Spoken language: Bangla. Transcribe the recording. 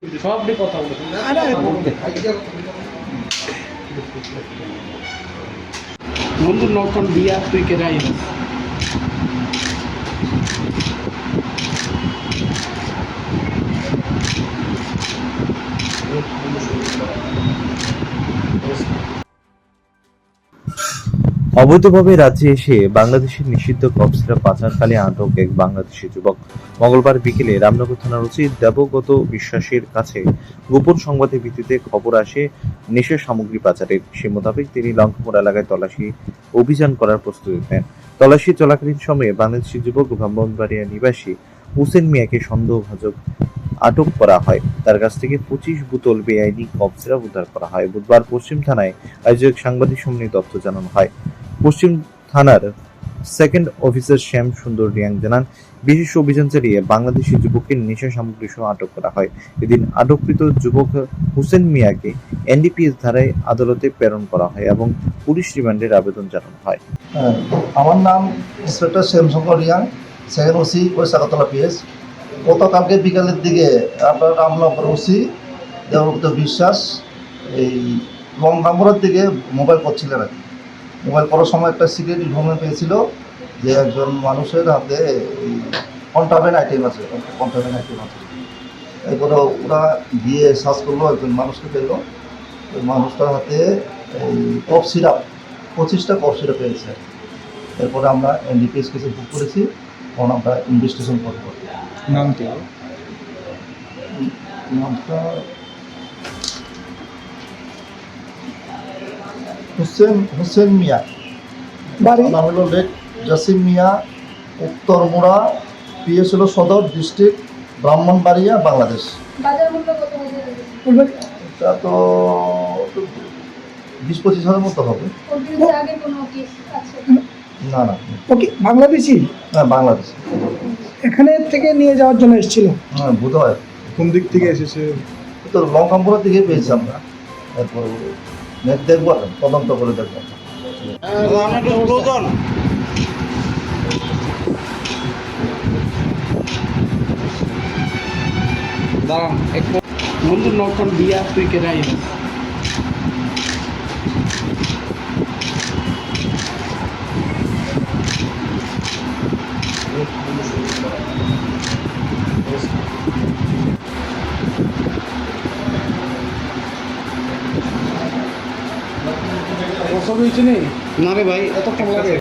সবটি কথা বলে বন্ধু নখন বিয়া তুই কে রাই অবৈধভাবে রাজ্যে এসে বাংলাদেশের নিষিদ্ধ ককসিরা পাচারকালে আটক এক বাংলাদেশি যুবক। মঙ্গলবার বিকেলে রামনগর থানার ওসি দেবগত বিশ্বাসের কাছে গোপন সংবাদের ভিত্তিতে খবর আসে নেশা সামগ্রী পাচারের। সে মোতাবেক তিনি লঙ্কামোড় এলাকায় তল্লাশি অভিযান করার প্রস্তুতি নেন। তল্লাশি চলাকালীন সময়ে বাংলাদেশি যুবক ব্রাহ্মণবাড়িয়া নিবাসী হুসেন মিয়াকে সন্দেহভাজন আটক করা হয়। তার কাছ থেকে 25 বোতল বেআইনি কফ সিরাপ উদ্ধার করা হয়। বুধবার পশ্চিম থানায় আয়োজক সাংবাদিক সম্মেলনে তথ্য জানানো হয়। পশ্চিম থানার সেকেন্ড অফিসার শ্যাম সুন্দর রিয়াং জানান, বিশেষ অভিযান চালিয়ে বাংলাদেশি যুবককে নেশা সামগ্রী সহ আটক করা হয়। এদিন আটককৃত যুবক হুসেন মিয়াকে এনডিপিএস ধারায় আদালতে প্রেরণ করা হয় এবং পুলিশ রিমান্ডের আবেদন জানানো হয়। আমার নাম inspector Shyamshankar Riang, second OC Baishakhatala PS. গতকালকে বিকালের দিকে আপনার রামনগর ওসি দেবগত বিশ্বাস এই লঙ্কামোড়ের দিকে মোবাইল করছিলেন আর কি। মোবাইল করার সময় একটা সিক্রেট ইনফরমেশন পেয়েছিল যে একজন মানুষের হাতে কন্ট্রাব্যান্ড আইটেম আছে। এরপরে ওরা গিয়ে সার্চ করলো, একজন মানুষকে পেল। ওই মানুষটার হাতে এই কফ সিরাপ 25টা কফ সিরাপ পেয়েছে। এরপরে আমরা এনডিপিএস কেসে বুক করেছি, তখন আমরা ইনভেস্টিগেশন করব। নামটি নামটা হুসেন মিয়া, বাড়ি নাম হলো লেক জাসিম মিয়া, উত্তরমুড়া, পিএস হলো সদর ডিস্ট্রিক্ট, ব্রাহ্মণবাড়িয়া, বাংলাদেশ। বাজার মূল্য কত এটা তো 20-25 হাজার মতো হবে। আগে কোনো কেস আছে? না না, ওকে, বাংলাদেশি? হ্যাঁ বাংলাদেশ। এখানে থেকে নিয়ে যাওয়ার জন্য এসেছিল? হ্যাঁ বোধহয়। কোন দিক থেকে এসেছে? তো লঙ্কামপুরা থেকে পেয়েছি আমরা। এরপরে দেখবো, তদন্ত করে দেখবো। দাঁড়ান এক বন্ধু নখন বিয়া তুই কে রাই বছর হয়েছে না রে ভাই, এত কেমন লাগে?